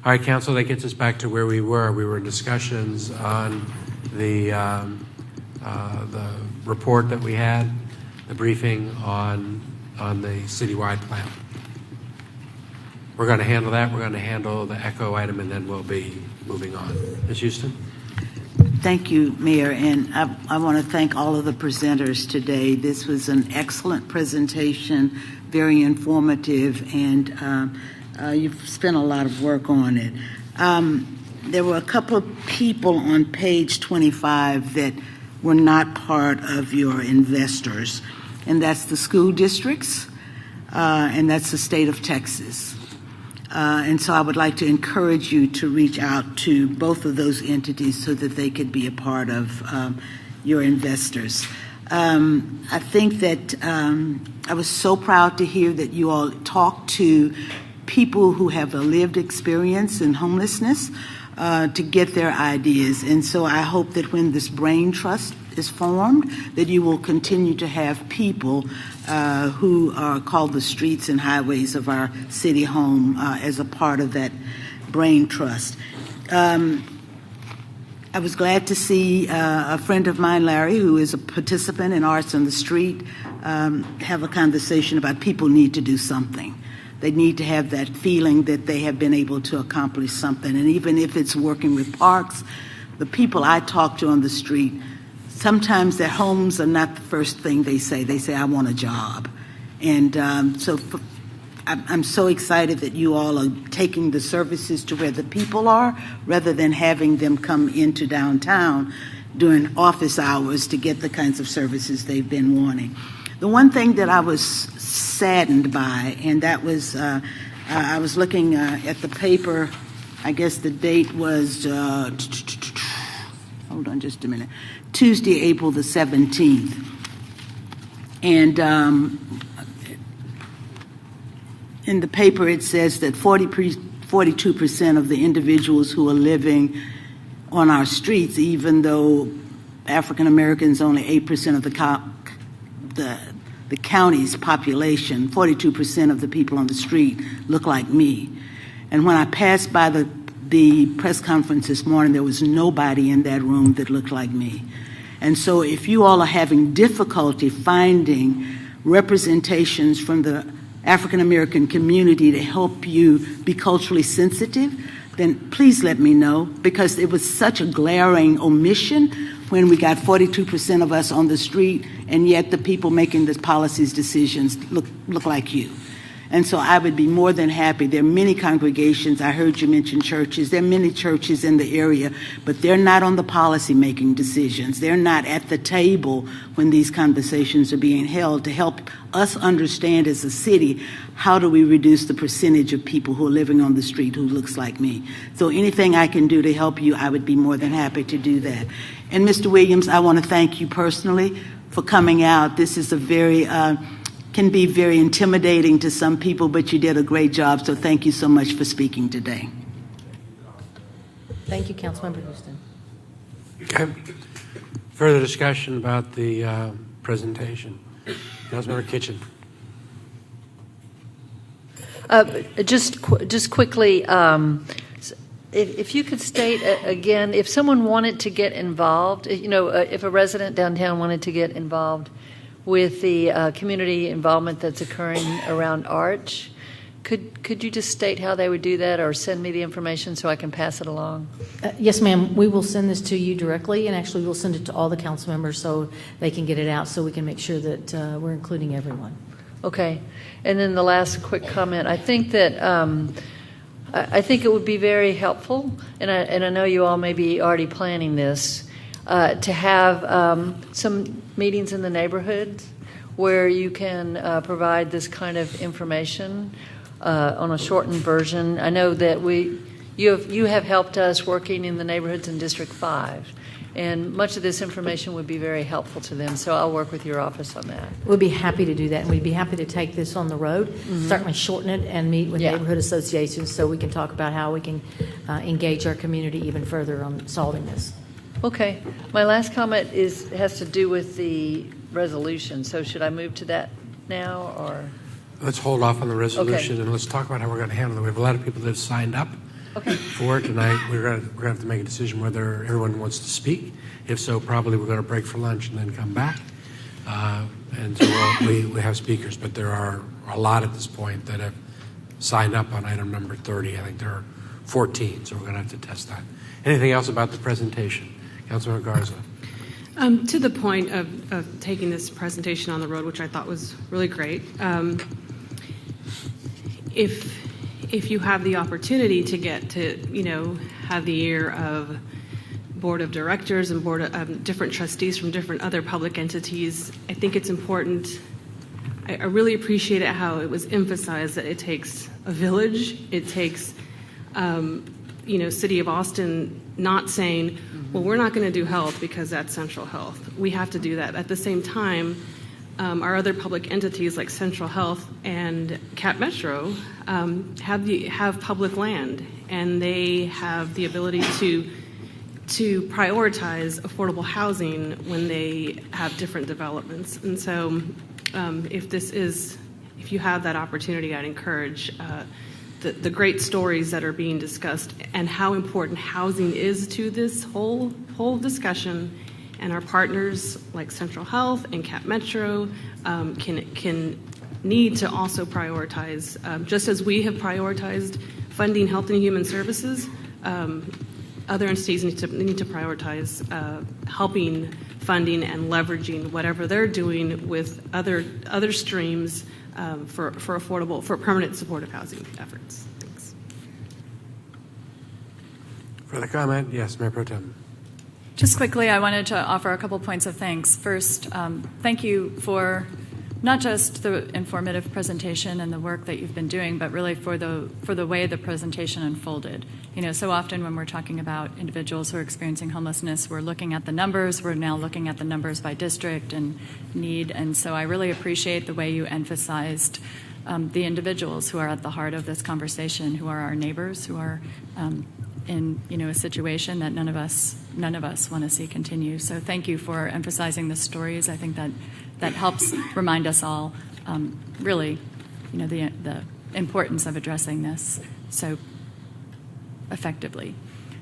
All right, Council, that gets us back to where we were. We were in discussions on the report that we had, the briefing on the citywide plan. We're going to handle that. We're going to handle the ECHO item, and then we'll be moving on. Ms. Houston? Thank you, Mayor, and I want to thank all of the presenters today. This was an excellent presentation, very informative, and you've spent a lot of work on it. There were a couple of people on page 25 that were not part of your investors, and that's the school districts, and that's the state of Texas. And so I would like to encourage you to reach out to both of those entities so that they could be a part of your investors. I think that I was so proud to hear that you all talked to people who have a lived experience in homelessness to get their ideas. And so I hope that when this brain trust is formed, that you will continue to have people who are called the streets and highways of our city home as a part of that brain trust. I was glad to see a friend of mine, Larry, who is a participant in Arts on the Street, have a conversation about people need to do something. They need to have that feeling that they have been able to accomplish something. And even if it's working with parks, the people I talk to on the street, sometimes their homes are not the first thing they say. They say, I want a job. And I'm so excited that you all are taking the services to where the people are rather than having them come into downtown during office hours to get the kinds of services they've been wanting. The one thing that I was saddened by, and that was, I was looking at the paper, I guess the date was, hold on just a minute, Tuesday, April the 17th. And in the paper it says that 42% of the individuals who are living on our streets, even though African Americans only 8% of the county's population, 42% of the people on the street look like me. And when I passed by the press conference this morning, there was nobody in that room that looked like me. And so if you all are having difficulty finding representations from the African American community to help you be culturally sensitive, then please let me know, because it was such a glaring omission when we got 42% of us on the street, and yet the people making the policies decisions look like you. And so I would be more than happy. There are many congregations. I heard you mention churches. There are many churches in the area, but they're not on the policy-making decisions. They're not at the table when these conversations are being held to help us understand as a city, how do we reduce the percentage of people who are living on the street who looks like me? So anything I can do to help you, I would be more than happy to do that. And Mr. Williams, I want to thank you personally for coming out. This is a very... can be very intimidating to some people, but you did a great job, so thank you so much for speaking today. Thank you, Councilmember Houston. Okay. Further discussion about the presentation. Councilmember Kitchen. Just quickly, if you could state again, if someone wanted to get involved, if a resident downtown wanted to get involved with the community involvement that's occurring around Arch, could you just state how they would do that, or send me the information so I can pass it along? Yes, ma'am. We will send this to you directly, and actually we'll send it to all the council members so they can get it out, so we can make sure that we're including everyone. Okay. And then the last quick comment. I think that I think it would be very helpful, and I know you all may be already planning this, to have some meetings in the neighborhood where you can provide this kind of information on a shortened version. I know that you have helped us working in the neighborhoods in District 5, and much of this information would be very helpful to them, so I'll work with your office on that. We'd be happy to do that, and we'd be happy to take this on the road, certainly shorten it, and meet with neighborhood associations so we can talk about how we can engage our community even further on solving this. Okay. My last comment has to do with the resolution. So should I move to that now, or? Let's hold off on the resolution, and let's talk about how we're going to handle it. We have a lot of people that have signed up, Okay. For tonight, we're going to have to make a decision whether everyone wants to speak. If so, probably we're going to break for lunch and then come back. And so we have speakers, but there are a lot at this point that have signed up on item number 30. I think there are 14, so we're going to have to test that. Anything else about the presentation? Councilmember Garza. To the point of taking this presentation on the road, which I thought was really great, if you have the opportunity to get to, have the ear of board of directors and board of different trustees from different other public entities, I think it's important. I really appreciate it how it was emphasized that it takes a village. It takes, City of Austin not saying, well, we're not going to do health because that's central health. We have to do that. At the same time, our other public entities like Central Health and Cap Metro have public land, and they have the ability to prioritize affordable housing when they have different developments. And so if you have that opportunity, I'd encourage the great stories that are being discussed and how important housing is to this whole discussion. And our partners like Central Health and Cap Metro can need to also prioritize, just as we have prioritized funding health and human services, other entities need to prioritize helping funding and leveraging whatever they're doing with other streams for permanent supportive housing efforts. Thanks. Further comment? Yes, Mayor Pro Tem. Just quickly, I wanted to offer a couple points of thanks. First, thank you for not just the informative presentation and the work that you've been doing, but really for the way the presentation unfolded. So often when we're talking about individuals who are experiencing homelessness, we're looking at the numbers. We're now looking at the numbers by district and need. And so I really appreciate the way you emphasized the individuals who are at the heart of this conversation, who are our neighbors, who are in a situation that none of us want to see continue. So thank you for emphasizing the stories. I think that helps remind us all really, the importance of addressing this so effectively.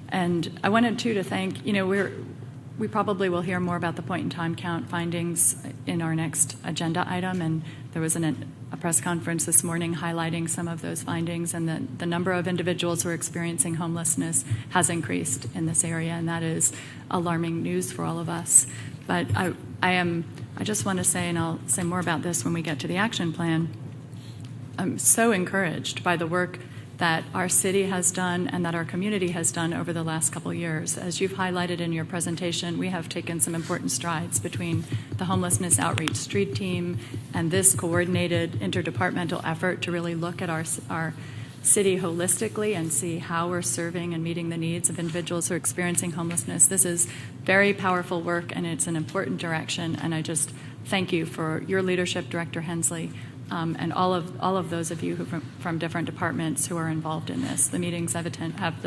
And I wanted to thank, we probably will hear more about the point in time count findings in our next agenda item, and there was a press conference this morning highlighting some of those findings, and the number of individuals who are experiencing homelessness has increased in this area, and that is alarming news for all of us. But I just want to say, and I'll say more about this when we get to the action plan, I'm so encouraged by the work that our city has done and that our community has done over the last couple of years. As you've highlighted in your presentation, we have taken some important strides between the Homelessness Outreach Street Team and this coordinated interdepartmental effort to really look at our city holistically and see how we're serving and meeting the needs of individuals who are experiencing homelessness. This is very powerful work, and it's an important direction, and I just thank you for your leadership, Director Hensley, and all of those of you who from different departments who are involved in this. The meetings have had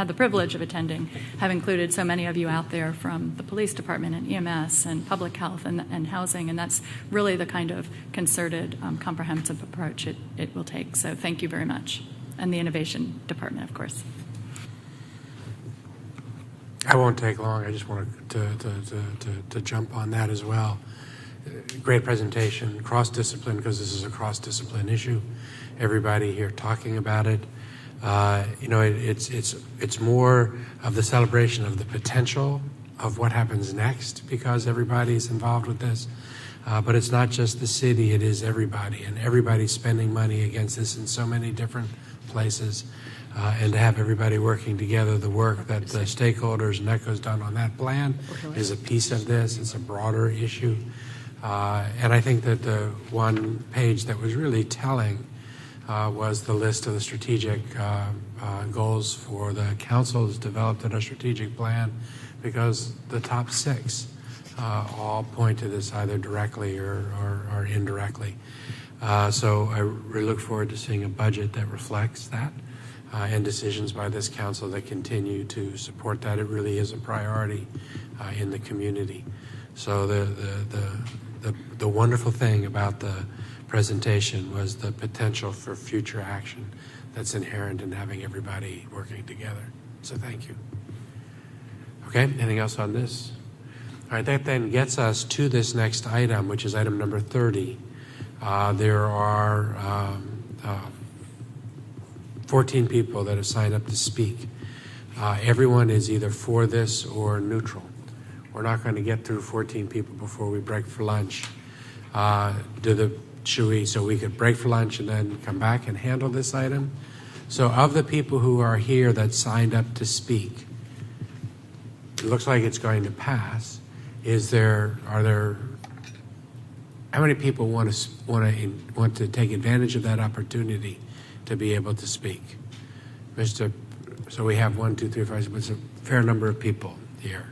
the privilege of attending have included so many of you out there from the police department and EMS and public health and housing, and that's really the kind of concerted, comprehensive approach it will take. So thank you very much. And the innovation department, of course. I won't take long. I just wanted to jump on that as well. Great presentation, cross-discipline, because this is a cross-discipline issue. Everybody here talking about it. It's more of the celebration of the potential of what happens next because everybody's involved with this. But it's not just the city, it is everybody, and everybody's spending money against this in so many different places. And to have everybody working together, the work that the stakeholders and ECHO's done on that plan is a piece of this. It's a broader issue. And I think that the one page that was really telling was the list of the strategic goals for the council is developed in a strategic plan, because the top 6 all point to this either directly or indirectly. So I really look forward to seeing a budget that reflects that and decisions by this council that continue to support that. It really is a priority in the community. So the wonderful thing about the presentation was the potential for future action that's inherent in having everybody working together. So thank you. Okay, anything else on this? All right, that then gets us to this next item, which is item number 30. There are 14 people that have signed up to speak. Everyone is either for this or neutral. We're not going to get through 14 people before we break for lunch. So we could break for lunch and then come back and handle this item? So of the people who are here that signed up to speak, it looks like it's going to pass. How many people want to take advantage of that opportunity to be able to speak? So we have 1, 2, 3, 4, 5, it's a fair number of people here.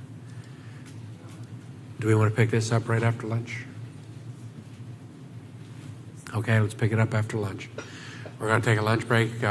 Do we want to pick this up right after lunch? Okay, let's pick it up after lunch. We're going to take a lunch break.